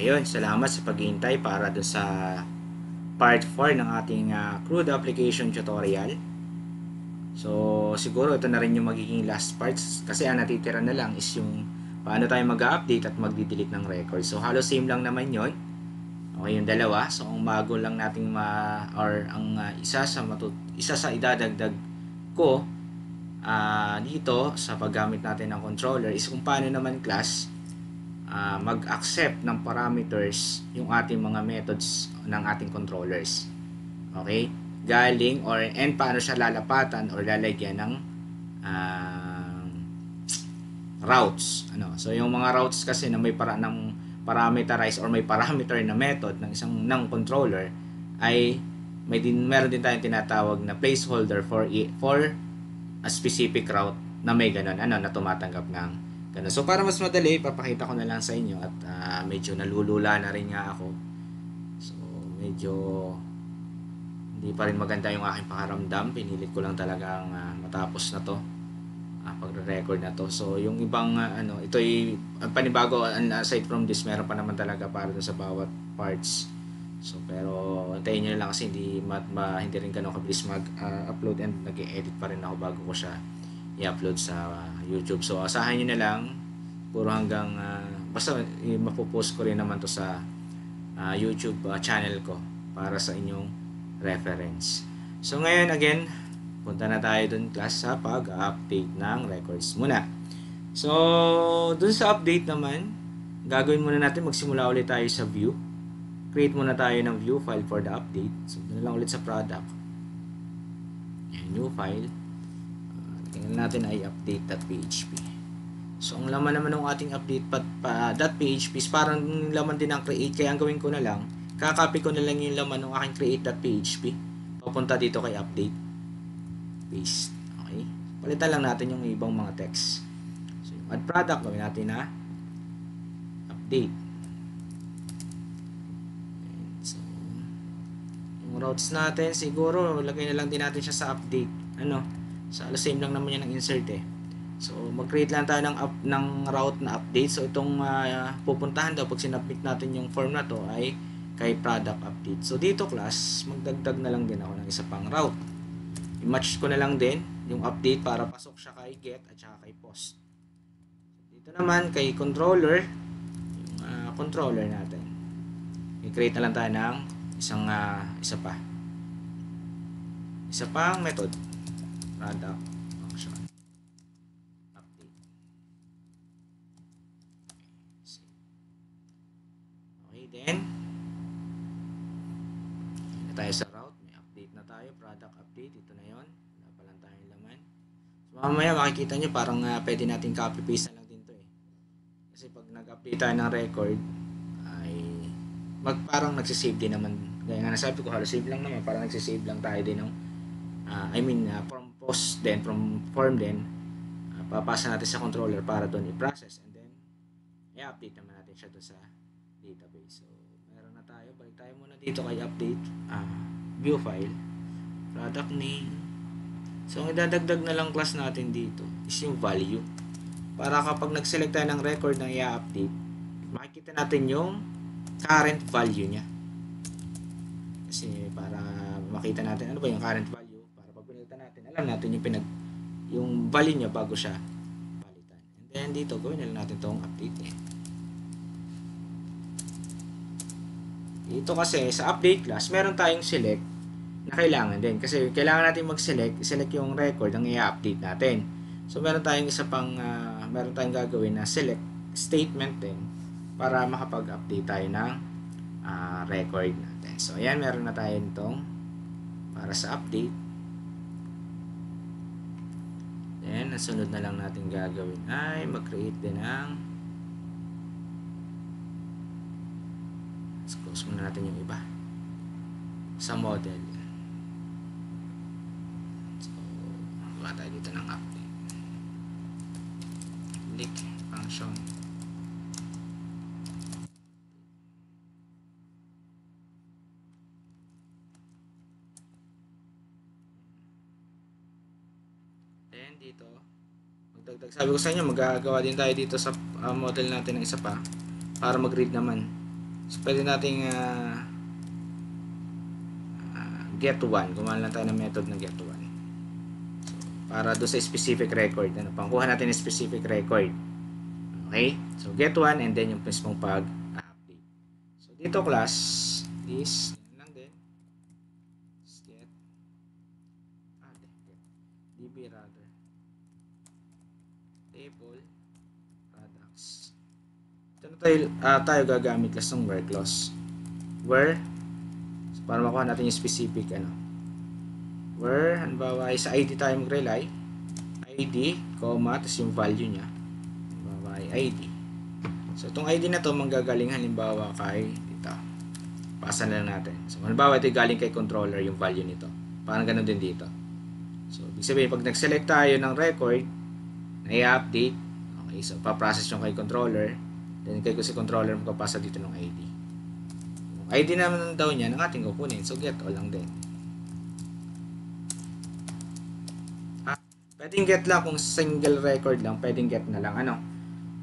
ayun, salamat sa paghihintay para doon sa part 4 ng ating crude application tutorial. So, siguro ito na rin yung magiging last parts kasi ang natitira na lang is yung paano tayo mag-update at mag-delete ng record. So, halos same lang naman yon. Okay, yung dalawa. So, ang bago lang nating or ang isa sa idadagdag ko dito sa paggamit natin ng controller is kung paano naman class mag-accept ng parameters yung ating mga methods ng ating controllers. Okay? Galing and paano siya lalapatan or lalagyan ng uh, routes. So yung mga routes kasi na may ng parameterize or may parameter na method ng controller ay meron din tayong tinatawag na placeholder for a specific route na may ganun na tumatanggap ng ganun. So para mas madali, papakita ko na lang sa inyo at medyo nalulula na rin nga ako. So medyo hindi pa rin maganda yung aking pakaramdam. Pinilit ko lang talagang matapos na to, pagre-record na to. So yung ibang ito ay panibago, aside from this, meron pa naman talaga para sa bawat parts. So pero antayin nyo lang kasi hindi rin ganun kabilis mag-upload and nag-edit pa rin ako bago ko siya i-upload sa YouTube. So asahan nyo na lang, puro hanggang basta mapopost ko rin naman to sa YouTube channel ko para sa inyong reference. So ngayon again, punta na tayo dun class sa pag-update ng records muna. So dun sa update naman, gagawin muna natin, magsimula ulit tayo sa view. Create muna tayo ng view file for the update. So doon lang ulit sa product. Yan, new file. Tingnan natin ay update.php. So ang laman naman ng ating update.php is parang laman din ng create. Kaya ang gawin ko na lang, kakopy ko na lang yung laman ng aking create.php. Papunta dito kay update. Paste. Okay. Palitan lang natin yung ibang mga text. So yung add product, gawin natin na update. So yung routes natin, siguro lagay na lang din natin siya sa update. Sa same lang naman yan ang insert eh. So mag-create lang tayo ng route na update. So itong pupuntahan daw pag sinubmit natin yung form na to ay kay product update. So dito class, magdagdag na lang din ako ng isa pang route. I-match ko na lang din yung update para pasok siya kay get at saka kay post. Dito naman kay controller, yung controller natin. I-create na lang tayo ng isa pang method, product function update. Okay, then tayo sa route, may update na tayo, product update, ito na yon. Wala pa lang tayong laman. So mamaya makikita nyo parang pwede natin copy paste na lang din to eh. Kasi pag nag-update tayo ng record ay parang nagsisave din naman. Gaya nga nasabi ko, halos save lang naman, parang nagsisave lang tayo din ng from post then, from form then papasa natin sa controller para doon i-process and then i-update naman natin siya doon sa database. So meron na tayo, balik tayo muna dito kay update, view file, product name. So ang idadagdag na lang class natin dito is yung value para kapag nag-select tayo ng record na i-update, makikita natin yung current value nya. Kasi para makita natin ano ba yung current value, para pag pinalitan natin, alam natin yung value nya bago siya palitan. And then dito gawin na lang natin tong update niya. Dito kasi sa update class, meron tayong select na kailangan din. Kasi kailangan natin select yung record ang i-update natin. So meron tayong meron tayong gagawin na select statement din para makapag-update tayo ng record natin. So ayan, meron na tayo nitong para sa update. Then nasunod na lang natin gagawin ay mag-create din ng close muna natin yung iba sa model. So wala tayo dito ng update, click function. Then dito magdagdag, sabi ko sa inyo magagawa din tayo dito sa model natin ng isa pa para mag-read naman. So, pwede nating get 1. Gumawa lang tayo ng method ng get 1. So, para doon sa specific record. Pangkuha natin ng specific record. Okay? So, get 1 and then yung mismong pag-update. So, dito class, this, yan lang din. Get, db rather. Table, products. Ito na tayo gagamit class ng where clause. Where, so, para makuha natin yung specific where, halimbawa ay sa ID tayo mag-rely, ID, comma, tapos yung value niya, halimbawa ay ID. So itong ID na to manggagaling halimbawa kay dito, pasa na lang natin. So halimbawa ito galing kay controller yung value nito, parang ganun din dito. So ibig sabihin pag nag-select tayo ng record na i-update, okay, so pa-process yung kay controller, then kay si controller magpapasa dito ng ID. Yung ID naman daw niya ng ating kukunin, so get all lang din. Pwedeng get lang kung single record lang, pwedeng get na lang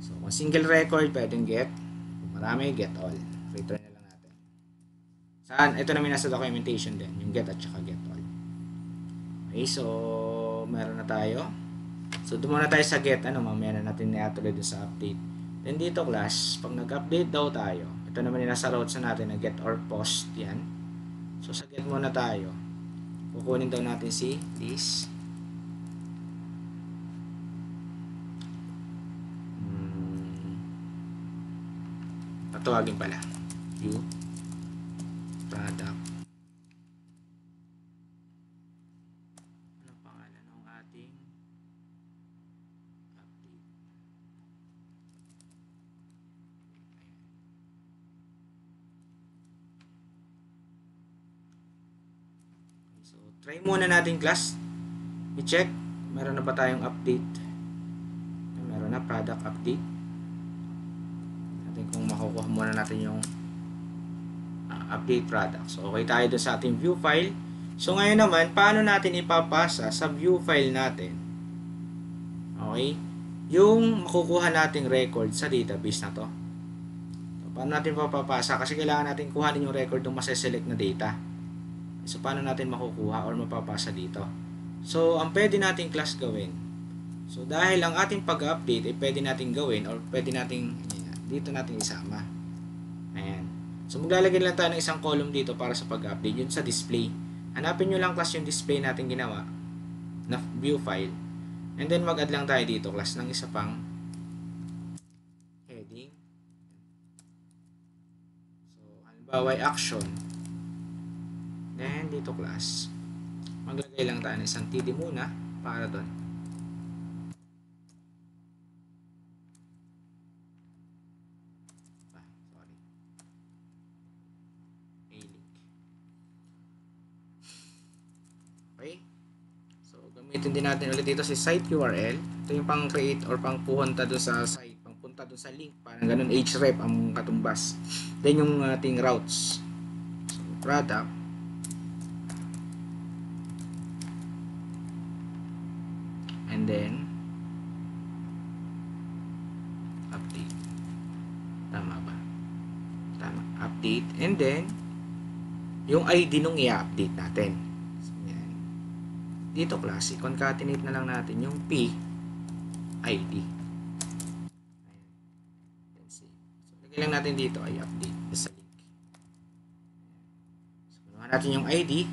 So kung single record, pwedeng get. Kung marami, get all. Return na lang natin. Saan? Ito namin nasa documentation din, yung get at saka get all. Okay, so meron na tayo. So doon muna tayo sa get, mamaya na natin i-tuloy doon sa update. Then dito class, pag nag-update daw tayo, ito naman yung nasa routes na natin na get or post, yan. So sa get muna tayo. Kukunin daw natin si this. Tawagin pala view product, ano pangalan ng ating update. So try muna natin class, i-check meron na ba tayong update. Meron na product update. Kung makukuha muna natin yung update product. So, okay tayo doon sa ating view file. So, ngayon naman, paano natin ipapasa sa view file natin? Okay? Yung makukuha nating record sa database na to. So, paano natin papapasa? Kasi kailangan natin kuhanin yung record ng maseselect na data. So, paano natin makukuha or mapapasa dito? So, ang pwede nating class gawin. So, dahil ang ating pag-update ay pwede nating gawin or pwede nating dito natin isama. Ayan. So maglalagay lang tayo ng isang column dito para sa pag-update. Yun sa display. Hanapin nyo lang class yung display natin ginawa na view file. And then mag-add lang tayo dito class ng isa pang heading. So halimbawa ay action. Then dito class maglagay lang tayo ng isang TD muna para doon. Okay? So, gamitin din natin ulit dito si site URL. Ito yung pang-create or pang-punta doon sa site. Pang-punta doon sa link. Parang ganun, href ang katumbas. Then yung ating routes. So, product. And then, update. Tama ba? Tama. Update. And then, yung ID nung i-update natin. Dito klase, concatenate na lang natin yung P ID. Ayan. So, lagay lang natin dito ay update sa link. So, kunuha natin yung ID.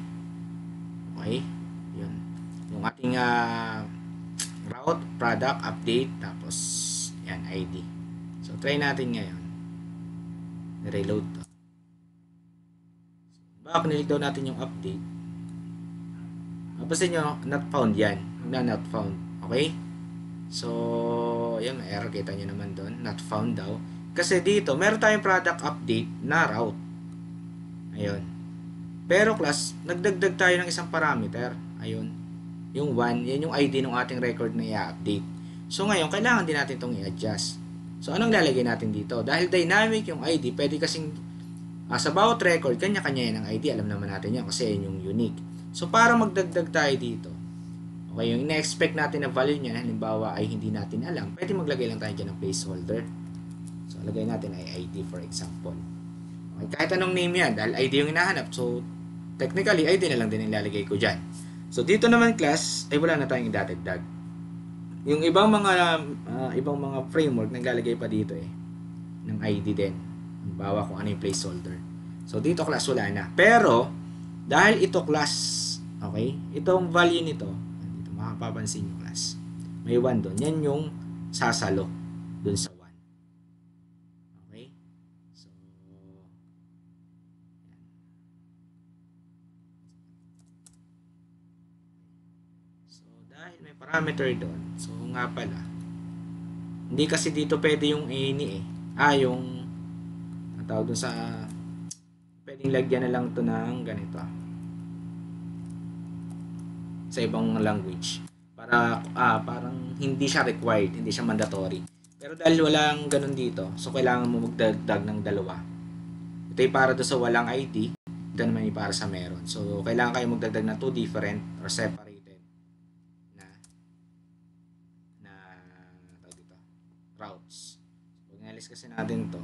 Okay. Yun. Yung ating route, product, update, tapos yan, ID. So, try natin ngayon. Reload to. So, baka kinilig daw natin yung update. Basta nyo, not found yan. Not found. Okay? So, yan, error kita nyo naman doon. Not found daw. Kasi dito, meron tayong product update na route. Ayun. Pero class, nagdagdag tayo ng isang parameter. Ayun. Yung 1, yan yung ID ng ating record na i-update. So, ngayon, kailangan din natin itong i-adjust. So, anong lalagay natin dito? Dahil dynamic yung ID, pwede kasing sa bawat record, kanya-kanya yan ang ID. Alam naman natin yan kasi yan yung unique. So, para magdagdag tayo dito, okay, yung ina-expect natin na value niya, halimbawa ay hindi natin alam, pwede maglagay lang tayo dyan ng placeholder. So, lagay natin ay ID for example. Okay, kahit anong name yan, dahil ID yung hinahanap. So, technically, ID na lang din ilalagay ko dyan. So, dito naman class, ay wala na tayong idadagdag. Yung ibang mga framework naglalagay pa dito ng ID din. Bawa kung ano yung placeholder. So, dito class wala na. Pero, dahil ito class, okay, itong value nito, dito makapapansin yung class. May 1 doon. Yan yung sasalo doon sa 1. Okay? So, dahil may parameter doon, so nga pala, hindi kasi dito pwede yung any yung ang tawag doon sa pwedeng lagyan na lang to ng ganito sa ibang language para parang hindi siya required, hindi siya mandatory. Pero dahil walang ganun dito, so kailangan mo magdagdag ng dalawa. Ito ay para doon sa walang ID, ito naman ay para sa meron. So kailangan kayo magdagdag na 2 different or separated na tawag dito, routes. So inalis kasi natin to.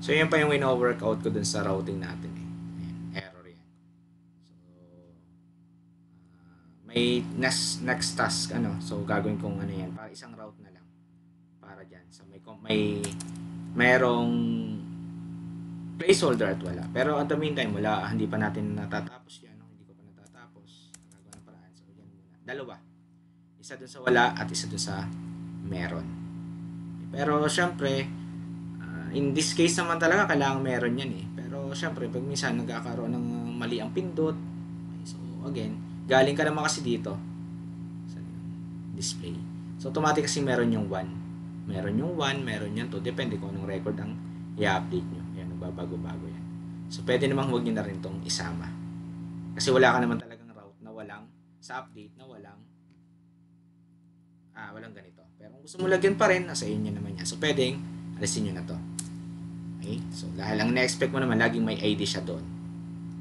So, yan pa yung wino-workout ko dun sa routing natin Ayan, error yan. So, may next task, So, gagawin kong yan. Para isang route na lang. Para dyan. So, mayroong placeholder at wala. Pero at the meantime, hindi pa natin natatapos yan. Hindi ko pa natatapos. Gagawa ng paraan. So, yan muna. Dalawa. Isa dun sa wala at isa dun sa meron. Pero, syempre, in this case naman talaga kailangan meron yan pero syempre pag minsan nagkakaroon ng mali ang pindot, so again galing ka naman kasi dito sa display, so automatic kasi meron yung 1, meron yung 2, depende kung anong record ang i-update nyo. Yan, nagbabago-bago yan. So pwede namang huwag nyo na rin itong isama kasi wala ka naman talagang route na walang sa update na walang ganito. Pero kung gusto mo lagyan pa rin, nasa inyo naman yan. So pwedeng alisin nyo na to. Okay? So, dahil ang na-expect mo naman, laging may ID siya doon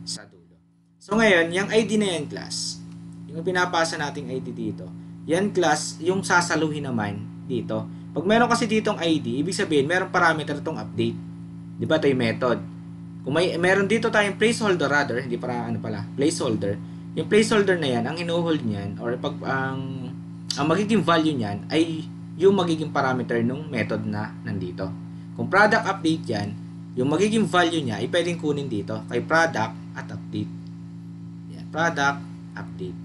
sa dulo. So, ngayon, yung ID na yan, class, yung pinapasa nating ID dito, yan, class, yung sasaluhin naman dito. Pag meron kasi ditong ID, ibig sabihin, meron parameter itong update. Di ba? Ito yung method. Kung meron dito tayong placeholder, hindi placeholder. Yung placeholder na yan, ang hinuhold niyan, or ang magiging value niyan, ay yung magiging parameter ng method na nandito. Kung product update yan, yung magiging value niya ay pwedeng kunin dito kay product at update. Yan, product, update.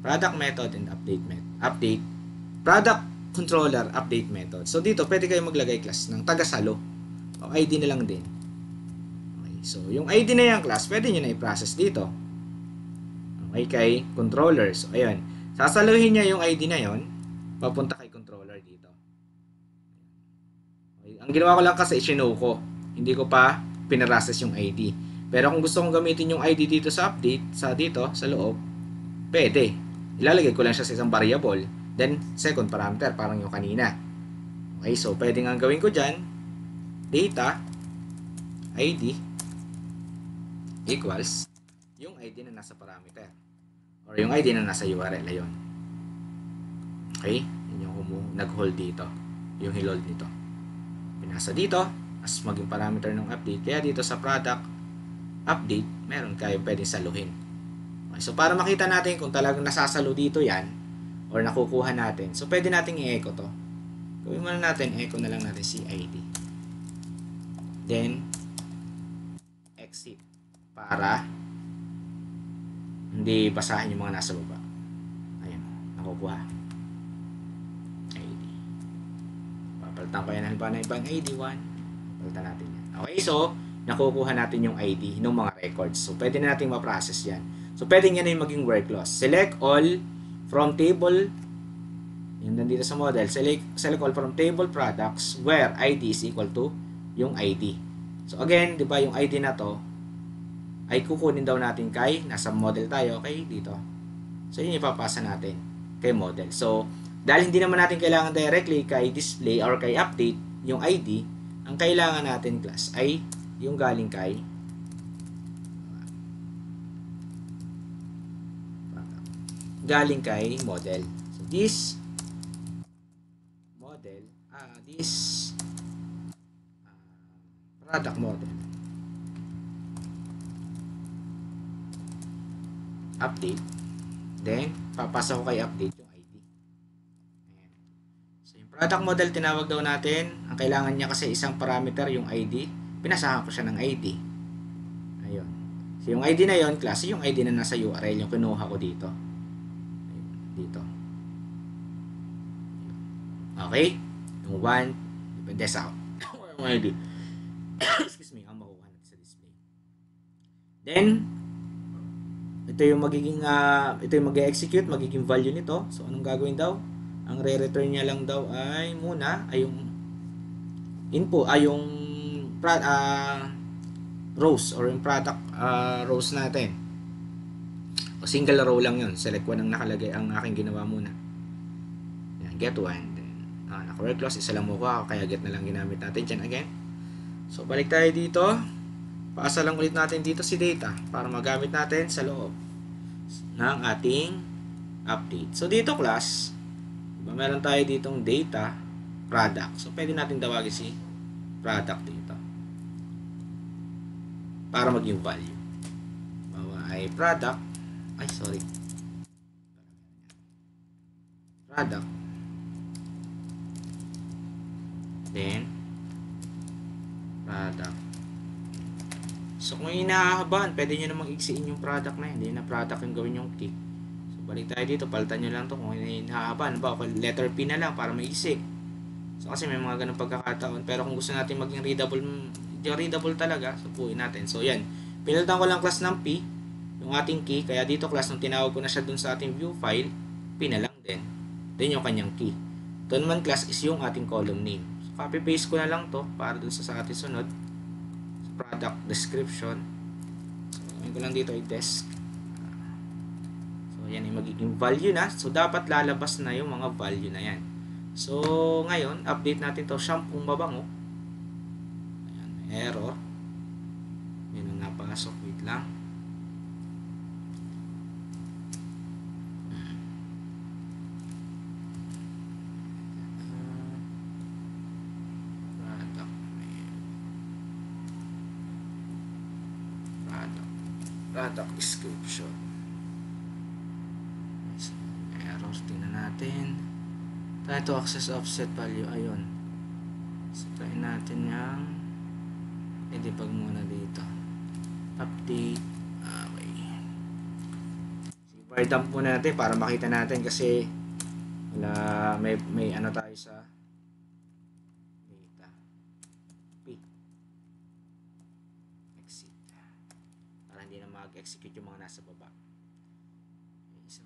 Product method and update method. Update. Product controller, update method. So dito, pwede kayo maglagay class ng tagasalo. O ID na lang din. Okay, so yung ID na yung class, pwede nyo na i-process dito. Okay, kay controller. So ayun, sasaluhin niya yung ID na yon papunta kay controller dito. Okay. Ang ginawa ko lang kasi i-show ko. Hindi ko pa pinaroses yung ID. Pero kung gusto kong gamitin yung ID dito sa update, sa loob, pwede. Ilalagay ko lang siya sa isang variable. Then, second parameter, parang yung kanina. Okay, so pwede nga gawin ko dyan, data, ID, equals, yung ID na nasa parameter. Or yung ID na nasa URL na yun. Okay? Yun yung nag-hold dito. Yung hilold nito. Pinasa dito as maging parameter ng update. Kaya dito sa product update, meron kayo pwedeng saluhin. Okay, so para makita natin kung talagang nasasalo dito yan or nakukuha natin. So pwede nating i-echo to. Gawin muna natin, echo na lang natin si ID. Then exit para hindi basahin yung mga nasa baba. Ayan, nakukuha. ID. Papalitan ko yan halimbawa na ibang ID 1. Palitan natin yan. Okay, so nakukuha natin yung ID ng mga records. So pwede na natin ma-process yan. So pwede yan yung maging work clause. Select all from table, yun nandito sa model, select all from table products where ID is equal to yung ID. So again, di ba yung ID na to ay kukunin daw natin kay, nasa model tayo, okay, dito. So yun ipapasa natin kay model. So dahil hindi naman natin kailangan directly kay display or kay update yung ID, ang kailangan natin class ay yung galing kay model. So this model is product model. Update. Then, papasa ko kay update yung ID. Ayan. So, yung product model, tinawag daw natin. Ang kailangan niya kasi isang parameter, yung ID. Pinasahan ko siya ng ID. Ayun. So, yung ID na yon, klase yung ID na nasa URL, yung kinuha ko dito. Ayun, dito. Okay? Yung 1, depende sa yung ID. Excuse me, ang makuha natin sa display. Then, ito yung magiging ito yung mag-execute, magiging value nito. So anong gagawin daw? Ang re-return niya lang daw ay muna ay yung input ay yung rows or yung product rows natin. O single row lang yun. Select one ang nakalagay. Ang aking ginawa muna. Yan, get one. Then naka-where clause, isa lang mukha kaya get na lang ginamit natin dyan again. So balik tayo dito. Paasa lang ulit natin dito si data para magamit natin sa loob ng ating update. So dito class, diba, meron tayo ditong data product. So pwede natin tawagin si product dito para maging value. Bawa ay product. Ay sorry. Product. Then product. So, kung inahahabaan, pwede nyo namang iksiin yung product na yun. Hindi na product yung gawin yung key. So, balik tayo dito. Palitan nyo lang to kung inahahabaan. Ba, letter P na lang para maiksi. So, kasi may mga ganun pagkakataon. Pero kung gusto natin maging readable talaga, so, puhin natin. So, yan. Pinalitan ko lang class ng P, yung ating key. Kaya dito class, nung tinawag ko na siya dun sa ating view file, P na lang din. Then, yung kanyang key. Ito naman class is yung ating column name. So, copy-paste ko na lang to para dun sa ating sunod. Product description. So, gawin ko lang dito ay desk. So, yan ay magiging value na. So, dapat lalabas na yung mga value na yan. So, ngayon, update natin to shampoo mabango. Ayan, error. Yan ang napasok. Wait lang. Product description. So, error. Tingnan natin. Try to access offset value. Ayun. So, try natin yung i-debug muna dito. Update. Okay. So, i-dump muna natin para makita natin kasi wala, may ano tayo sa data. P. Exit. Para hindi na mag-execute yung mga nasa baba. Okay, so,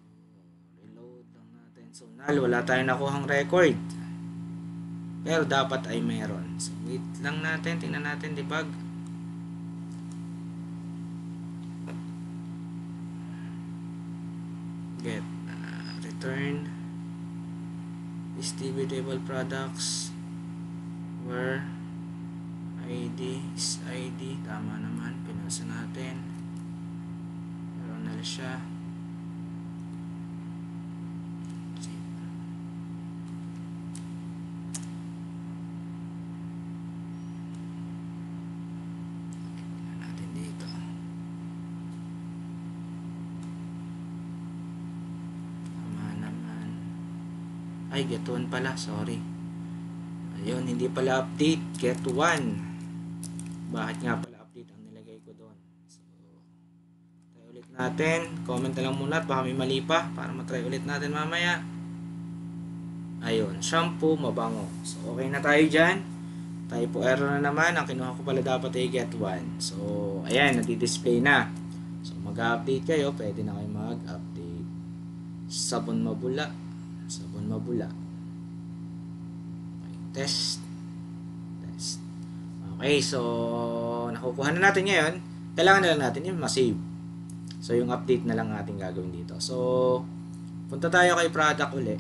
reload lang natin. So, null. Wala tayong nakuhang record. Pero dapat ay meron. So, wait lang natin. Tingnan natin. Debug. Get. Return. Distributable products. Where ID is ID. Tama naman. Pinasa natin. Meron na siya. Natin dito. Tama naman. Ay, get one pala. Sorry. Ayun, hindi pala update. Get one. Bakit nga pala update ang nilagay ko doon? So, try ulit natin. Comment na lang muna at baka may mali pa para matry ulit natin mamaya. Ayun, shampoo mabango. So, okay na tayo dyan. Typo error na naman. Ang kinuha ko pala dapat ay get one. So, ayan, nadi-display na. So, mag-update kayo. Pwede na kayo mag-update. Sabon mabula. Sabon mabula. Okay, test. Okay, so nakukuha na natin ngayon. Kailangan na lang natin yung ma-save. So, yung update na lang natin gagawin dito. So, punta tayo kay product uli.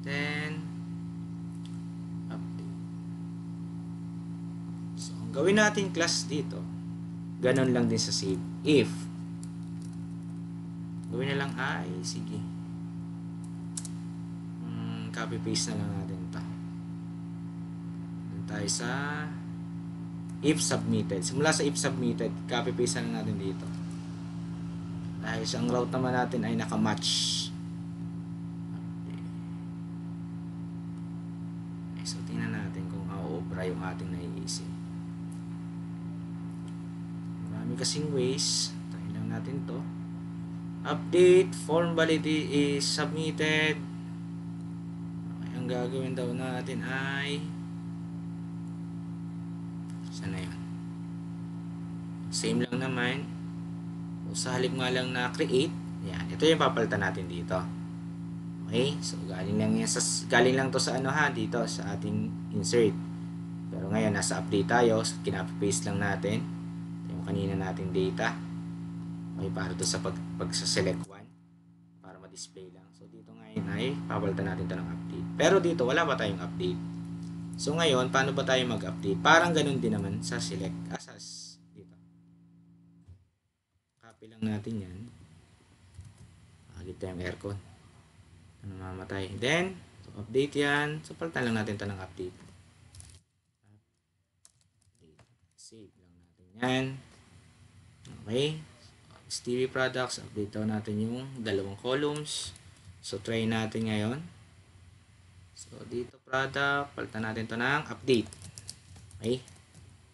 Then, update. So, ang gawin natin class dito, ganun lang din sa save. If, gawin na lang ay, sige. copy paste na lang natin ito. Doon tayo sa if submitted. Simula sa if submitted, copy paste na lang natin dito. Dahil sa ang route naman natin ay nakamatch. Okay. So tingnan natin kung auobra yung ating naiisip. Marami kasing ways. Try lang natin to. Update, form validity is submitted. Okay, ang gagawin daw natin ay saan na yun? Same lang naman. O sa halip nga lang na create, yan, ito yung papalitan natin dito. Okay? So galing lang to sa ano ha, dito sa ating insert. Pero ngayon nasa update tayo, so kina-paste lang natin yung kanina nating data. Okay, para to sa pag-select one para ma-display lang. So dito ngayon ay papalitan natin to ng update. Pero dito wala pa tayong update. So ngayon, paano ba tayo mag-update? Parang ganun din naman sa select asas dito. Copy lang natin yan. Agit tayong aircon. Namamatay. Then, so update yan. So palitan lang natin to ng update. Save lang natin yan. Okay. TV products, update daw natin yung dalawang columns. So try natin ngayon. So dito product, palitan natin to ng update. Okay.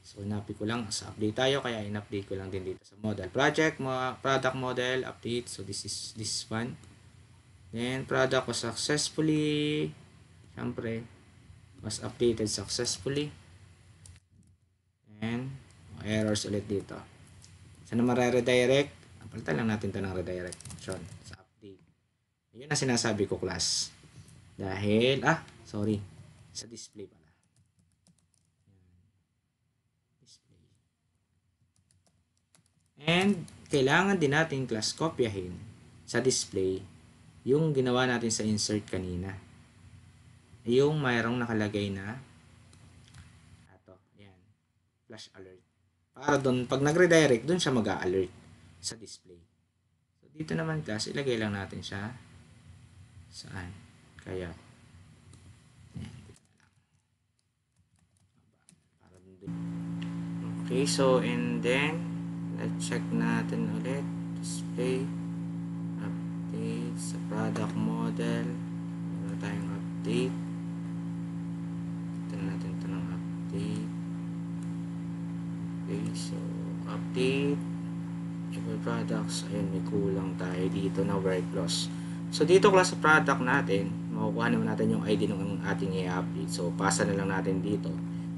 So inapi ko lang sa update tayo, kaya in-update ko lang din dito sa model. Project, product model, update. So this is this one. Then product was successfully, syempre, was updated successfully. And errors ulit dito. Sana mare-redirect. Palitan lang natin ito ng redirection sa update. Yun ang sinasabi ko, class. Dahil, sorry. Sa display pala. Display. And, kailangan din natin, class, kopyahin sa display yung ginawa natin sa insert kanina. Yung mayroong nakalagay na yan. Flash alert. Para doon, pag nag-redirect, doon siya mag-a-alert sa display. So, dito naman class, ilagay lang natin siya saan? Kaya, yan, dito na lang. Para doon. Okay, so, and then, let's check natin ulit. Display, update, sa product model. Meron tayong update. Ito natin ito ng update. Okay, so, update. Products, ayun, may kulang tayo dito na work loss. So dito class sa product natin, makukuha naman natin yung ID ng ating i-update. So pasa na lang natin dito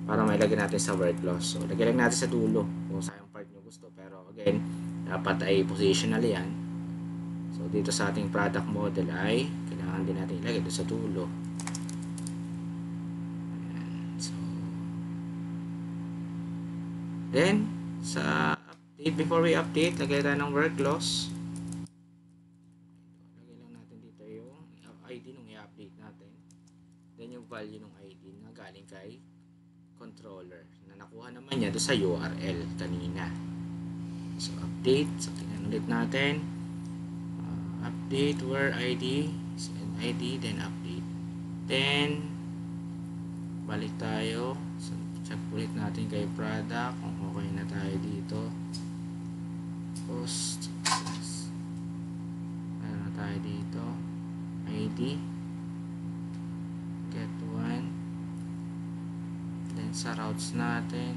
para mailagay natin sa work loss. So lagay lang natin sa dulo kung saan part nyo gusto. Pero again, dapat ay positional yan. So dito sa ating product model ay kailangan din natin ilagay dito sa dulo. Ayan. So then sa before we update, lagay tayo ng work loss. Lagay lang natin dito yung ID nung i-update natin. Then yung value ng ID na galing kay controller. Na nakuha naman niya doon sa URL kanina. So update. So tingnan ulit natin. Update where ID. Send ID. Then update. Then balik tayo. So check ulit natin kay product kung okay na tayo dito. Post. Ano na tayo dito? ID. Get one. Then sa routes natin.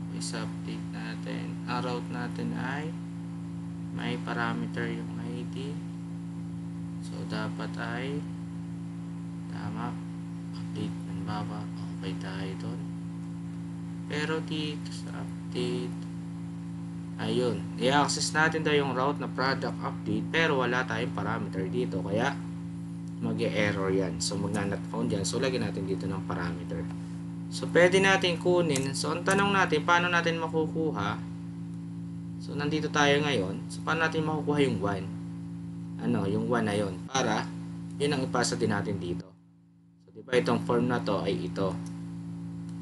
Okay, sa update natin. Ang route natin ay may parameter yung ID. So dapat ay tama. Update ng baba. Okay tayo doon. Pero dito sa update, ayun, i-access natin daw yung route na product update pero wala tayong parameter dito kaya mag-e-error yan. So mag-not found yan. So lagyan natin dito ng parameter. So pwede natin kunin. So ang tanong natin, paano natin makukuha? So nandito tayo ngayon. So paano natin makukuha yung 1? Yung 1 na yun. Para yun ang ipasa din natin dito. So diba itong form na to ay ito.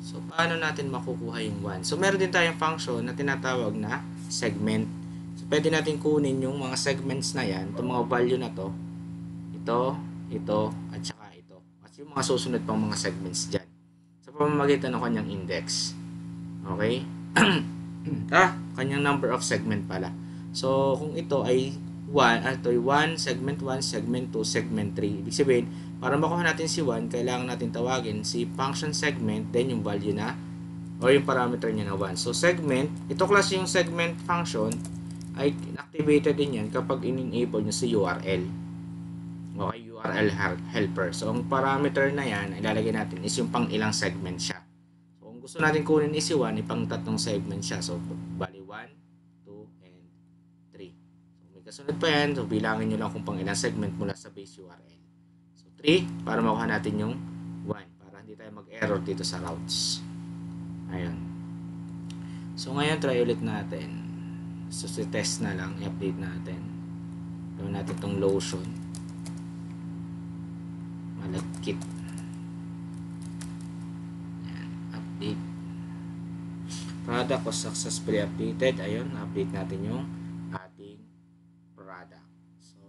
So, paano natin makukuha yung 1? So, meron din tayong function na tinatawag na segment. So, pwede natin kunin yung mga segments na yan, itong mga value na to, ito, at saka ito. At yung mga susunod pang mga segments dyan. Sa pamamagitan ng kanyang index. Okay? Kanyang number of segment pala. So, kung ito ay 1, segment 1, segment 2, segment 3. Ibig sabihin, para makuha natin si 1, kailangan natin tawagin si function segment, then yung value na, o yung parameter niya na 1. So, segment, ito klase yung segment function, ay activated din yan kapag in-enable nyo si URL. Okay, URL helper. So, ang parameter na yan, ilalagay natin is yung pang ilang segment siya. So, kung gusto natin kunin is si 1, ipang tatlong segment siya. So, bali 1, 2, and 3. So, may kasunod pa yan. So, bilangin nyo lang kung pang ilang segment mula sa base URL. So, 3, para makuha natin yung 1. Para hindi tayo mag-error dito sa routes. Ayun. So, ngayon, try ulit natin. So, test na lang. I-update natin. Gawin natin itong lotion. Malagkit. Ayan. Update. Product was successfully updated. Ayun. Update natin yung ating product. So,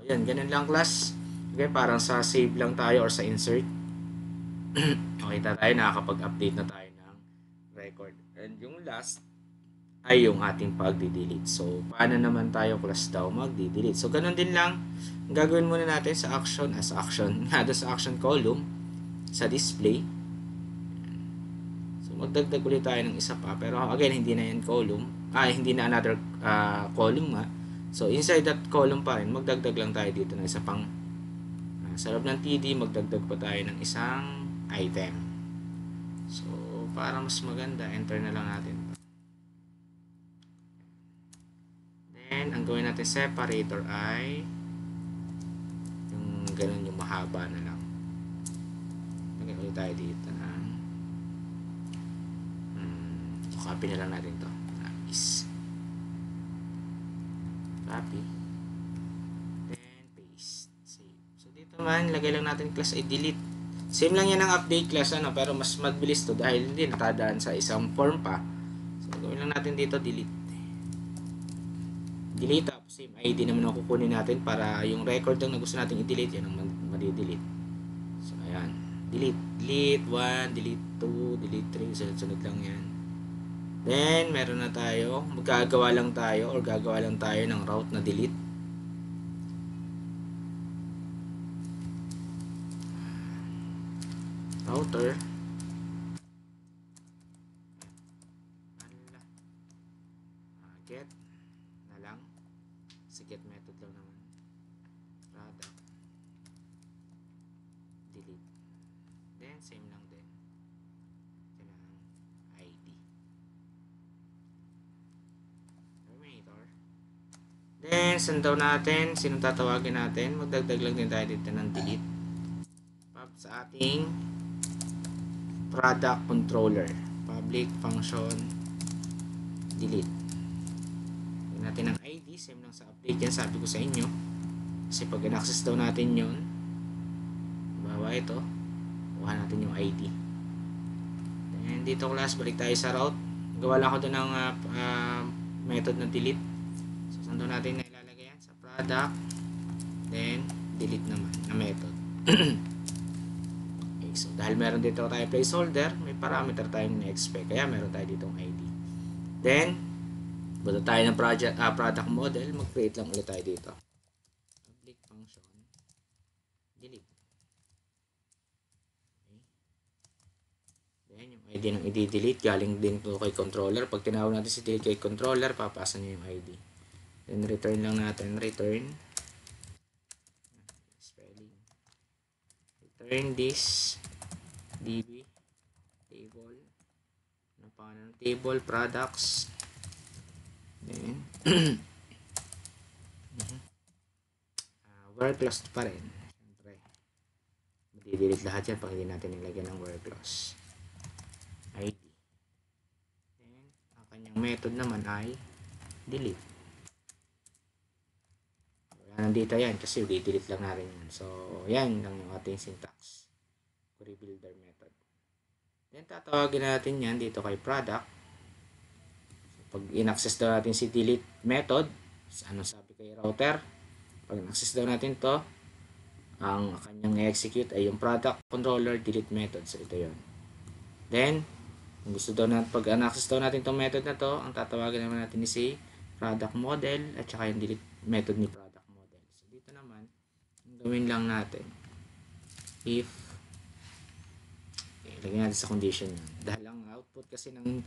yan. Ganun lang, class. Okay. Parang sa save lang tayo or sa insert. Okay, tayo nakakapag-update na tayo ng record. And yung last ay yung ating pagdi-delete. So, paano naman tayo class daw magdi-delete? So, ganun din lang. Ang gagawin muna natin sa action, sa action column, sa display. So, magdagdag ulit tayo ng isa pa. Pero again, hindi na yan column. Hindi na another column nga. So, inside that column pa rin, magdagdag lang tayo dito ng isa pang sa loob ng TD, magdagdag pa tayo ng isang item. So, para mas maganda, enter na lang natin. Then, ang gawin natin separator ay yung ganun, yung mahaba na lang. Lagyan ulit tayo dito na copy na lang natin to. Nice. Copy. Then, paste. Save. So, dito man, lagay lang natin class ay delete. Same lang yan ang update class, pero mas mabilis to dahil hindi natadaan sa isang form pa. So, gawin lang natin dito, delete. Delete up, same ID naman ang kukunin natin para yung record lang na gusto natin i-delete, yan ang madi-delete. So, ayan. Delete. Delete 1, delete 2, delete 3. Sunod-sunod lang yan. Then, meron na tayo. Gagawa lang tayo ng route na delete. Router. Get. Sa get method lang naman. Product. Delete. Then, same lang din. Kailangan ID. Terminator. Then, send down natin. Sino tatawagin natin? Magdagdag lang din tayo dito ng delete. Sa ating product controller. Public function delete. Lagyan natin ang ID. Same lang sa update yan. Sabi ko sa inyo. Kasi pag in-access daw natin yun, bawa ito, kuha natin yung ID. And dito class, balik tayo sa route. Gawa lang ako doon ng method na delete. So, saan doon natin na ilalagay yan? Sa product. Then, delete naman na method. Okay, so, dahil meron dito tayo placeholder, may parameter tayong na-expect. Kaya meron tayo ditong ID. Then, punta tayo ng product model, mag-create lang ulit tayo dito. Public function delete. Okay. Then, yung ID ng i-delete, galing din to kay controller. Pag tinawag natin si delete kay controller, papasa nyo yung ID. Then, return lang natin. Return this db table. Ano pangalan ng table? Products. Then, where clause pa rin. Siyempre, madidelete lahat yan pag hindi natin nilagyan ng where clause. ID. Then, ang kanyang method naman ay delete. Wala nandito yan kasi i-delete lang natin yan. So, yan lang yung ating syntax. Query builder method. Then, tatawagin natin yan dito kay product. Pag in-access daw natin si delete method, ano sabi kay router, pag in-access daw natin to, ang kanyang execute ay yung product controller delete method. So ito yon. Then kung gusto daw natin, pag access daw natin itong method na to, ang tatawagin naman natin is si product model at saka yung delete method ni product model. So dito naman, yung gawin lang natin, if, lagyan natin sa condition yun. Dahil ang output kasi ng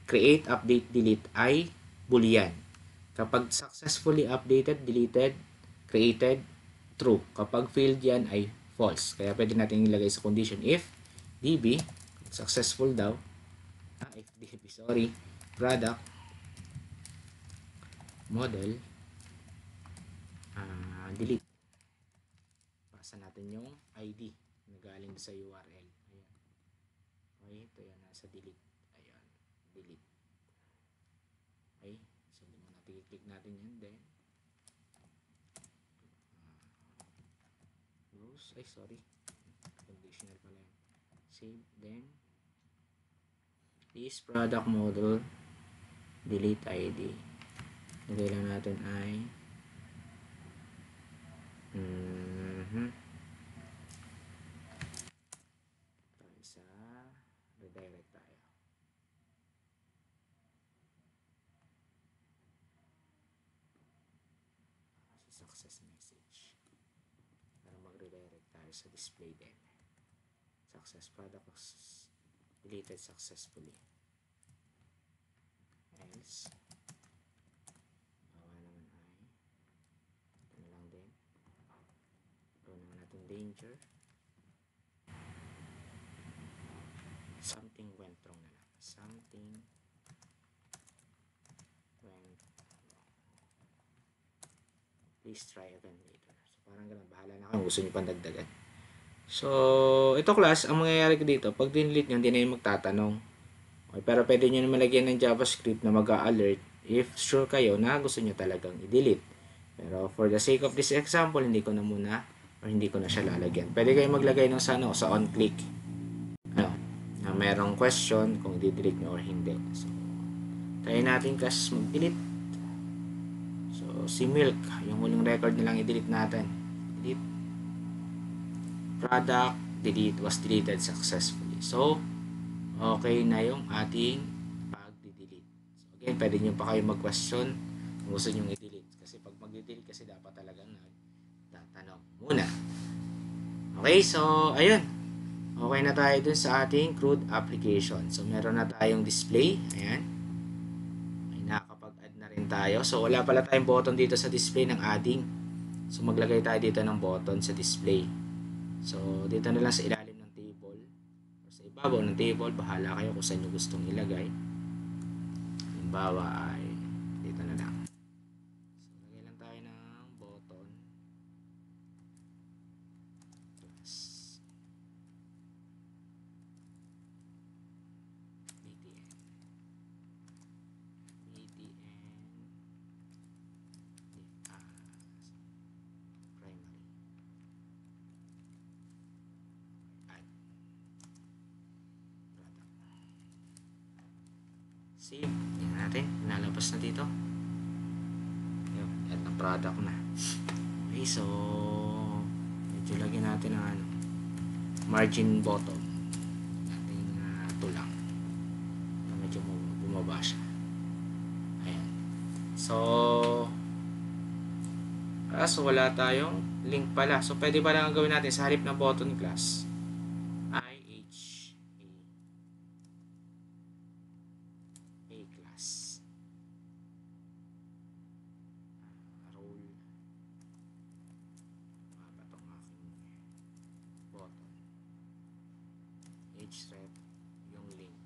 create, update, delete ay boolean. Kapag successfully updated, deleted, created, true. Kapag failed yan ay false. Kaya pwede natin ilagay sa condition if db, successful daw, if db, sorry, product model delete. Pasa natin yung ID na galing sa URL. Ayan. Okay, ito yan, nasa delete. Ayan, delete. Okay, so muna click natin yan, then close, ay sorry, conditional pala yan. Save, then this product model delete ID. Lagay lang natin ay sa redirect tayo. Success message para mag-redirect tayo sa display din. Success product was deleted successfully. Else naman ay ito na lang din. Gawin naman natin danger. Something went wrong na lang. Something went wrong. Please try again later. So parang ganun, bahala na kung gusto nyo pang dagdagan. So ito class, ang mangyayari ko dito, pag dinelete nyo, hindi na yung magtatanong. Okay, pero pwede nyo naman lagyan ng JavaScript na mag-a-alert if sure kayo na gusto nyo talagang i-delete. Pero for the sake of this example, hindi ko na muna or hindi ko na siya lalagyan. Pwede kayo maglagay ng sa on-click. Na merong question kung i-delete nyo or hindi. So, try natin class mag-delete. So, si Milk, yung huling record nilang i-delete natin. Delete. Product, delete, was deleted successfully. So, okay na yung ating pag-delete. So, again, pwede nyo pa kayo mag-question kung gusto nyo i-delete. Kasi pag mag-delete kasi dapat talagang nagtatanong muna. Okay, so, ayun. Okay na tayo dun sa ating CRUD application. So, meron na tayong display. Ayan. Ay, nakakapag-add na rin tayo. So, wala pala tayong button dito sa display ng adding. So, maglagay tayo dito ng button sa display. So, dito na lang sa ilalim ng table. O sa ibabaw ng table, bahala kayo kung saan nyo gustong ilagay. Halimbawa ay dito na lang. So, lagay lang tayo ng button. Save. Tingnan natin. Nalabas na dito. Yun. Add ng product na. Okay, so medyo lagyan natin ng margin bottom. Ating tulang. Medyo bumaba siya. Ayan. So kaso wala tayong link pala. So pwede pa lang gawin natin sa halip ng button class. Href yung link.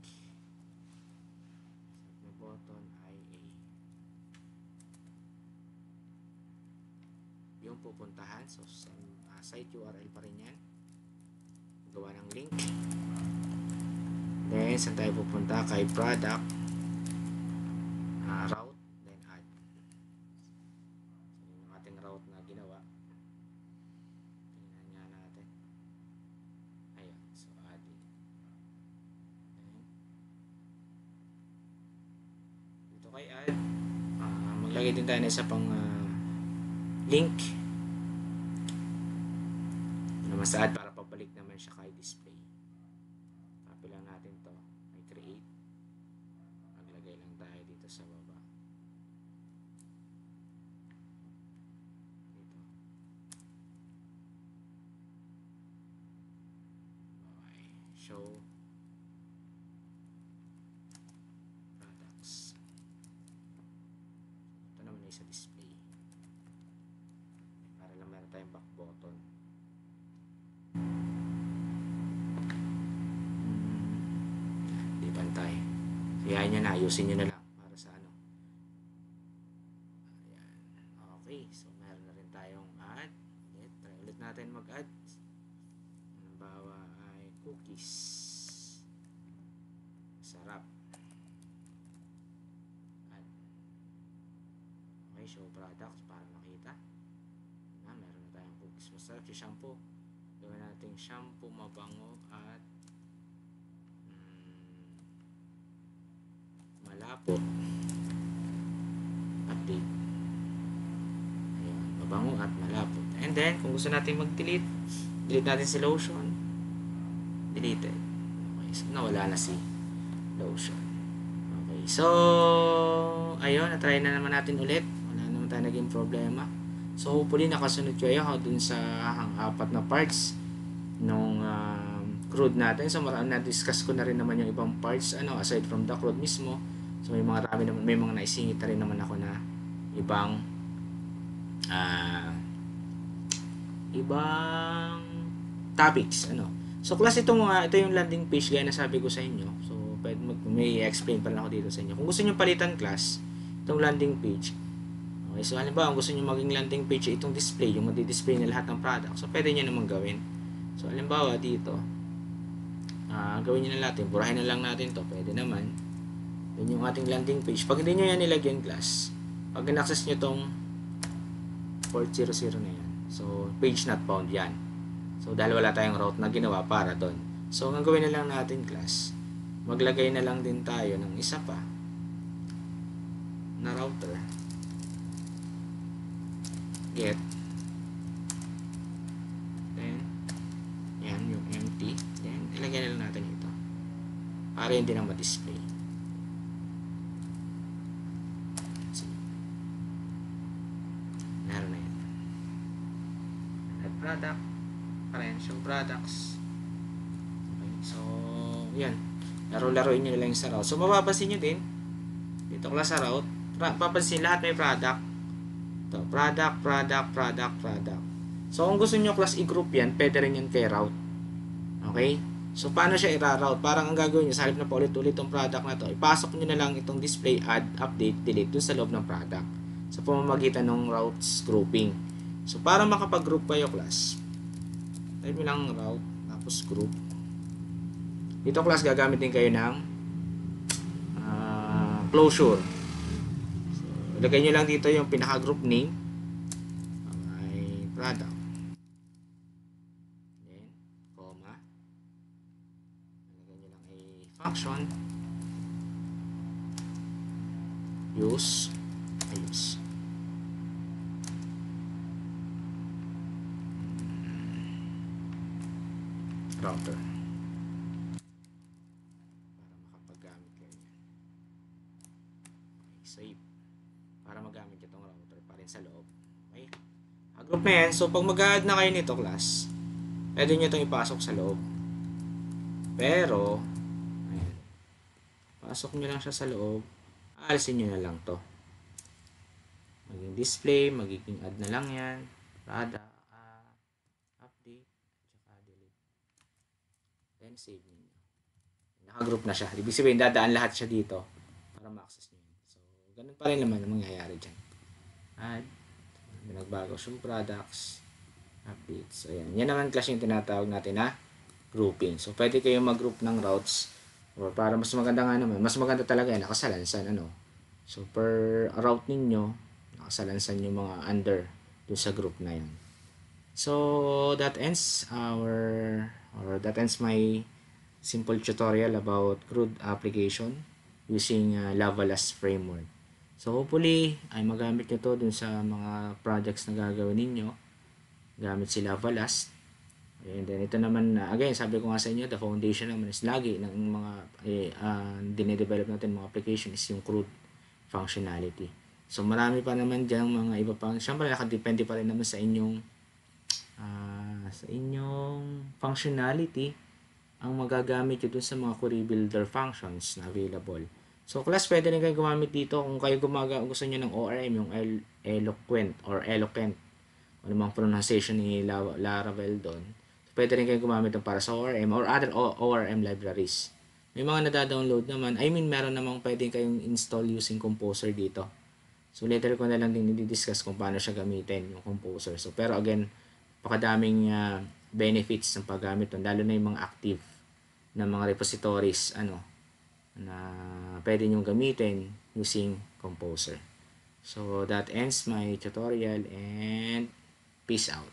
Sa button ay yung pupuntahan. So, site URL pa rin yan. Gawa ng link. Then, saan tayo pupunta? Kay product. Route. Then, add. So, yung ating route na ginawa. Tingnan nga natin. Ayun. So, add it. Dito kay add. Maglagay din tayo na isa pang link. mas add para pabalik naman siya kay display. Copy lang natin to, may create, maglagay lang tayo dito sa baba dito. Okay, show products. Ito naman ay sa display para lang meron tayong back button. Di pantay. Kaya nyo na, ayusin nyo na lang para sa ano. Ayan. Okay, so meron na rin tayong add. Okay, try ulit natin mag-add. Halimbawa ay cookies. Sarap. Add. Okay, show products para makita. Meron na tayong cookies. Masarap yung shampoo. Gawin natin shampoo mabango at malapot. Update. Ayan, mabango at malapot. And then, kung gusto natin mag-delete, delete natin si lotion. Deleted. Okay, so nawala na si lotion. Okay, so ayun, na-try na naman natin ulit. Wala naman tayo naging problema. So hopefully nakasunod kayo dun sa apat na parts nung crude natin. So na-discuss ko na rin naman yung ibang parts aside from the crude mismo. So may mga naisingit na rin naman ako na ibang topics So class ito yung landing page gaya na sabi ko sa inyo. So may explain pa rin ako dito sa inyo. Kung gusto niyo palitan class itong landing page. Okay, so halimbawa kung gusto niyo maging landing page itong display, yung madi-display na lahat ng product. So pwede niyo naman gawin. So halimbawa dito gawin niyo na natin, burahin na lang natin to, pwede naman. Yun yung ating landing page. Pag hindi nyo yan nilagyan class, pag in-access nyo tong 400 na yan, so page not found yan. So dahil wala tayong route na ginawa para doon. So ang gawin na lang natin class, maglagay na lang din tayo ng isa pa na router. Get. Then, yan yung empty. Then, ilagay na lang natin ito. Para hindi na ma-display. Meron na yan. Add product. Show products. Okay. So, yan. Laro-laroin nyo lang yung sa route. So, mapapansin nyo din. Dito class sa route. Papansin lahat may product. Ito, product. So, kung gusto nyo class i-group yan, pwede rin yan kay route. Okay? So, paano siya i-route? Parang ang gagawin nyo, sa halip na paulit-ulit itong product na to, ipasok nyo na lang itong display, add, update, delete dun sa loob ng product. Sa pamamagitan ng routes grouping. So, para makapag-group kayo class, type mo lang route, tapos group. Dito class, gagamit din kayo ng closure. Ilagay nyo lang dito yung pinaka-group name. Okay, product. Then, comma. Ilagay nyo lang a function. Use. Router. Para makapaggamit kayo yan. Okay, save. Para magamit itong router pa rin sa loob. Okay? Group na yan. So, pag mag-add na kayo nito, class, pwede nyo itong ipasok sa loob. Pero, ayan, pasok nyo lang siya sa loob. Aalisin nyo na lang to. Magiging display, magiging add na lang yan. Product, update, tsaka delete. Then, save nyo. Naka-group na siya. Ibig sabihin, dadaan lahat siya dito para ma-access nyo. Ganun pa rin naman ang mangyayari dyan. Add. Nagbago yung products. Updates. So, yan. Yan naman class yung tinatawag natin na grouping. So, pwede kayong mag-group ng routes. Or para mas maganda nga naman. Mas maganda talaga yan. Nakasalansan. So, per route ninyo, nakasalansan yung mga under doon sa group na yan. So, that ends my simple tutorial about crude application using Lavalas framework. So hopefully ay magamit nyo to dun sa mga projects na gagawin ninyo gamit si Lavalas. And then ito naman, again, sabi ko nga sa inyo, the foundation naman is lagi ng mga dinedevelop natin mga application is yung CRUD functionality. So marami pa naman dyan mga iba pang, syempre nakadepende pa rin naman sa inyong functionality ang magagamit nyo dun sa mga query builder functions na available. So class, pwede rin kayo gumamit dito kung kayo gusto nyo ng ORM, yung Eloquent or Eloquent, ano mang pronunciation ni Laravel doon. So, pwede rin kayo gumamit doon para sa ORM or other ORM libraries. May mga nadadownload naman. I mean, meron namang pwede kayong install using Composer dito. So later ko na lang din i-discuss kung paano siya gamitin yung Composer. So pero again, pakadaming benefits ng paggamit nun, lalo na yung mga active na mga repositories na pwede nyo gamitin using Composer. So that ends my tutorial and peace out.